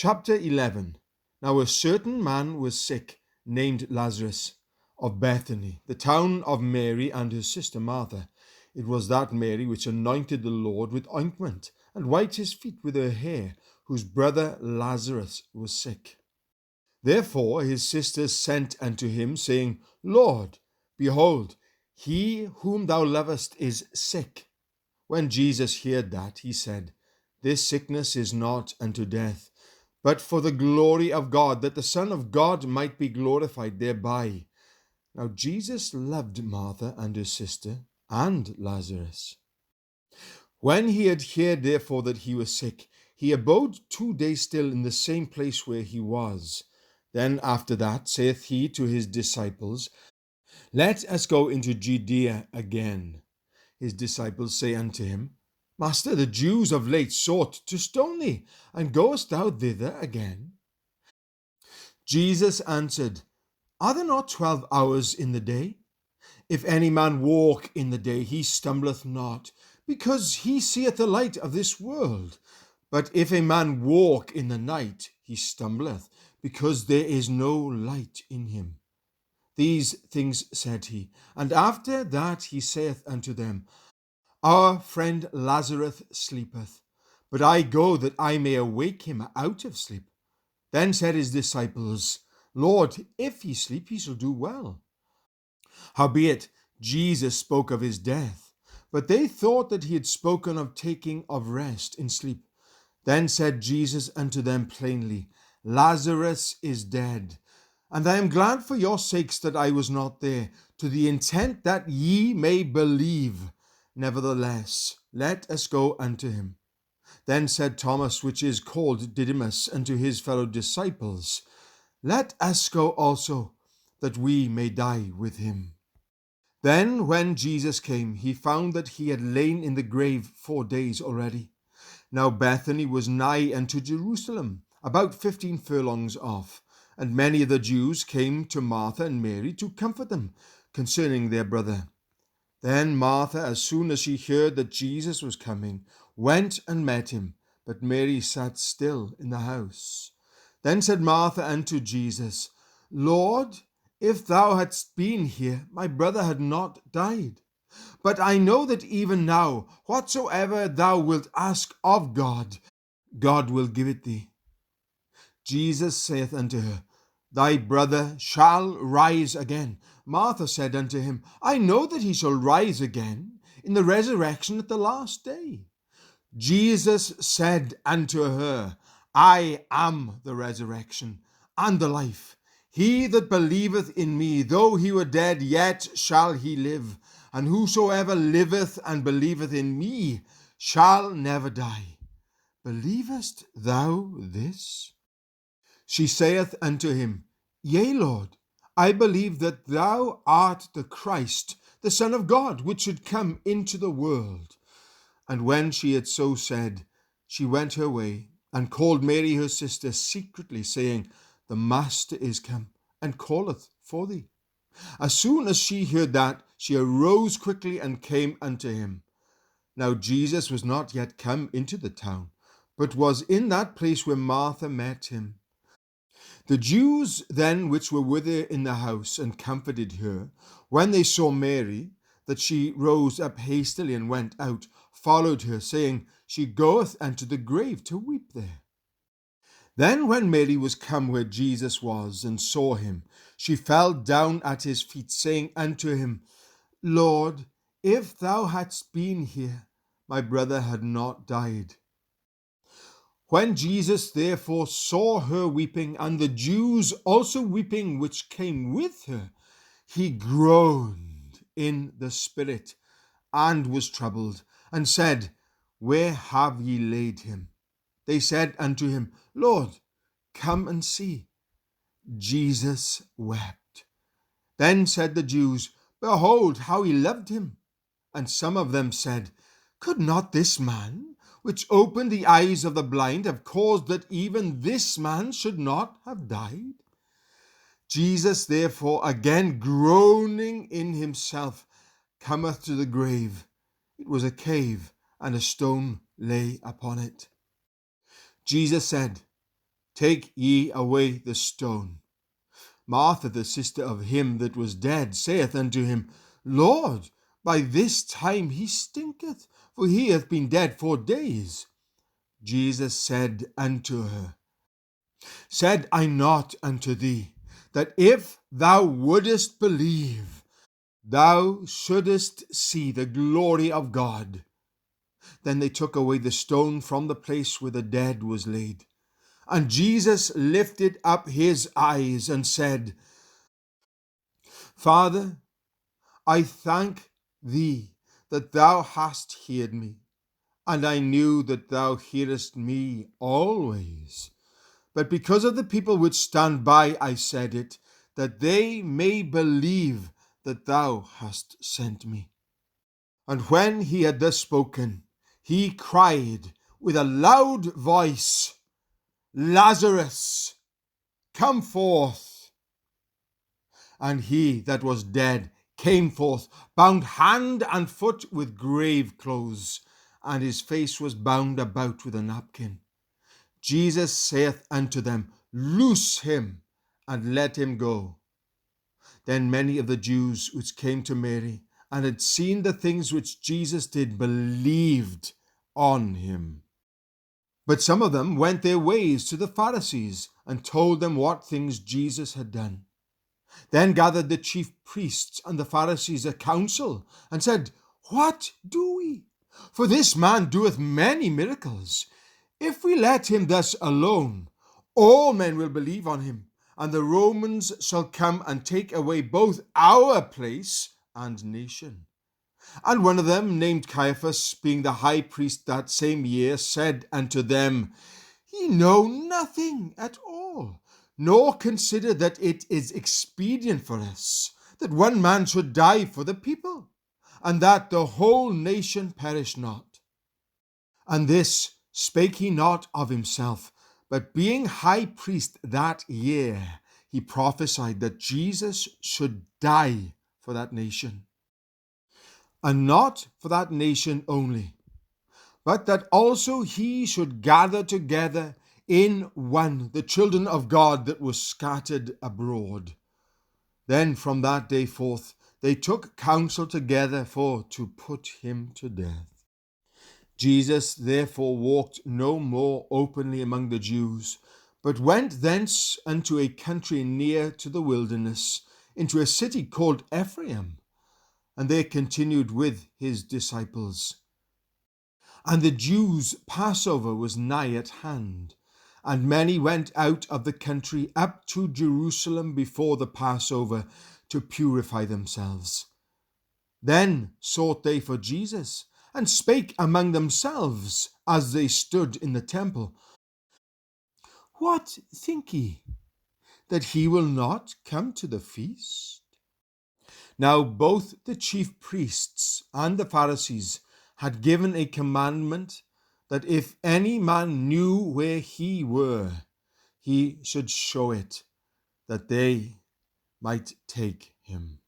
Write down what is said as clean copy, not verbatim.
Chapter 11. Now a certain man was sick, named Lazarus, of Bethany, the town of Mary and her sister Martha. It was that Mary which anointed the Lord with ointment, and wiped his feet with her hair, whose brother Lazarus was sick. Therefore his sisters sent unto him, saying, Lord, behold, he whom thou lovest is sick. When Jesus heard that, he said, This sickness is not unto death, but for the glory of God, that the Son of God might be glorified thereby. Now Jesus loved Martha and her sister and Lazarus. When he had heard therefore that he was sick, he abode 2 days still in the same place where he was. Then after that saith he to his disciples, Let us go into Judea again. His disciples say unto him, Master, the Jews of late sought to stone thee, and goest thou thither again? Jesus answered, Are there not 12 hours in the day? If any man walk in the day, he stumbleth not, because he seeth the light of this world. But if a man walk in the night, he stumbleth, because there is no light in him. These things said he, and after that he saith unto them, Our friend Lazarus sleepeth, but I go that I may awake him out of sleep. Then said his disciples, Lord, if he sleep, he shall do well. Howbeit Jesus spoke of his death, but they thought that he had spoken of taking of rest in sleep. Then said Jesus unto them plainly, Lazarus is dead, and I am glad for your sakes that I was not there, to the intent that ye may believe. Nevertheless, let us go unto him. Then said Thomas, which is called Didymus, unto his fellow disciples, Let us go also, that we may die with him. Then when Jesus came, he found that he had lain in the grave 4 days already. Now Bethany was nigh unto Jerusalem, about 15 furlongs off, and many of the Jews came to Martha and Mary to comfort them concerning their brother. Then Martha, as soon as she heard that Jesus was coming, went and met him, but Mary sat still in the house. Then said Martha unto Jesus, Lord, if thou hadst been here, my brother had not died. But I know that even now, whatsoever thou wilt ask of God, God will give it thee. Jesus saith unto her, Thy brother shall rise again. Martha said unto him, I know that he shall rise again in the resurrection at the last day. Jesus said unto her, I am the resurrection and the life. He that believeth in me, though he were dead, yet shall he live. And whosoever liveth and believeth in me shall never die. Believest thou this? She saith unto him, Yea, Lord, I believe that thou art the Christ, the Son of God, which should come into the world. And when she had so said, she went her way, and called Mary her sister secretly, saying, The Master is come, and calleth for thee. As soon as she heard that, she arose quickly and came unto him. Now Jesus was not yet come into the town, but was in that place where Martha met him. The Jews then which were with her in the house and comforted her, when they saw Mary, that she rose up hastily and went out, followed her, saying, She goeth unto the grave to weep there. Then when Mary was come where Jesus was, and saw him, she fell down at his feet, saying unto him, Lord, if thou hadst been here, my brother had not died. When Jesus therefore saw her weeping, and the Jews also weeping which came with her, he groaned in the spirit, and was troubled, and said, Where have ye laid him? They said unto him, Lord, come and see. Jesus wept. Then said the Jews, Behold, how he loved him. And some of them said, Could not this man, which opened the eyes of the blind, have caused that even this man should not have died? Jesus therefore, again groaning in himself, cometh to the grave. It was a cave, and a stone lay upon it. Jesus said, Take ye away the stone. Martha, the sister of him that was dead, saith unto him, Lord, by this time he stinketh, for he hath been dead 4 days. Jesus said unto her, Said I not unto thee, that if thou wouldest believe, thou shouldest see the glory of God? Then they took away the stone from the place where the dead was laid. And Jesus lifted up his eyes and said, Father, I thank thee that thou hast heard me, and I knew that thou hearest me always. But because of the people which stand by, I said it, that they may believe that thou hast sent me. And when he had thus spoken, he cried with a loud voice, Lazarus, come forth. And he that was dead came forth, bound hand and foot with grave clothes, and his face was bound about with a napkin. Jesus saith unto them, Loose him, and let him go. Then many of the Jews which came to Mary, and had seen the things which Jesus did, believed on him. But some of them went their ways to the Pharisees, and told them what things Jesus had done. Then gathered the chief priests and the Pharisees a council, and said, What do we? For this man doeth many miracles. If we let him thus alone, all men will believe on him, and the Romans shall come and take away both our place and nation. And one of them, named Caiaphas, being the high priest that same year, said unto them, Ye know nothing at all, nor consider that it is expedient for us that one man should die for the people, and that the whole nation perish not. And this spake he not of himself, but being high priest that year, he prophesied that Jesus should die for that nation. And not for that nation only, but that also he should gather together in one the children of God that were scattered abroad. Then from that day forth they took counsel together for to put him to death. Jesus therefore walked no more openly among the Jews, but went thence unto a country near to the wilderness, into a city called Ephraim, and there continued with his disciples. And the Jews' Passover was nigh at hand, and many went out of the country up to Jerusalem before the Passover to purify themselves. Then sought they for Jesus, and spake among themselves as they stood in the temple, What think ye, that he will not come to the feast? Now both the chief priests and the Pharisees had given a commandment that if any man knew where he were, he should show it, that they might take him.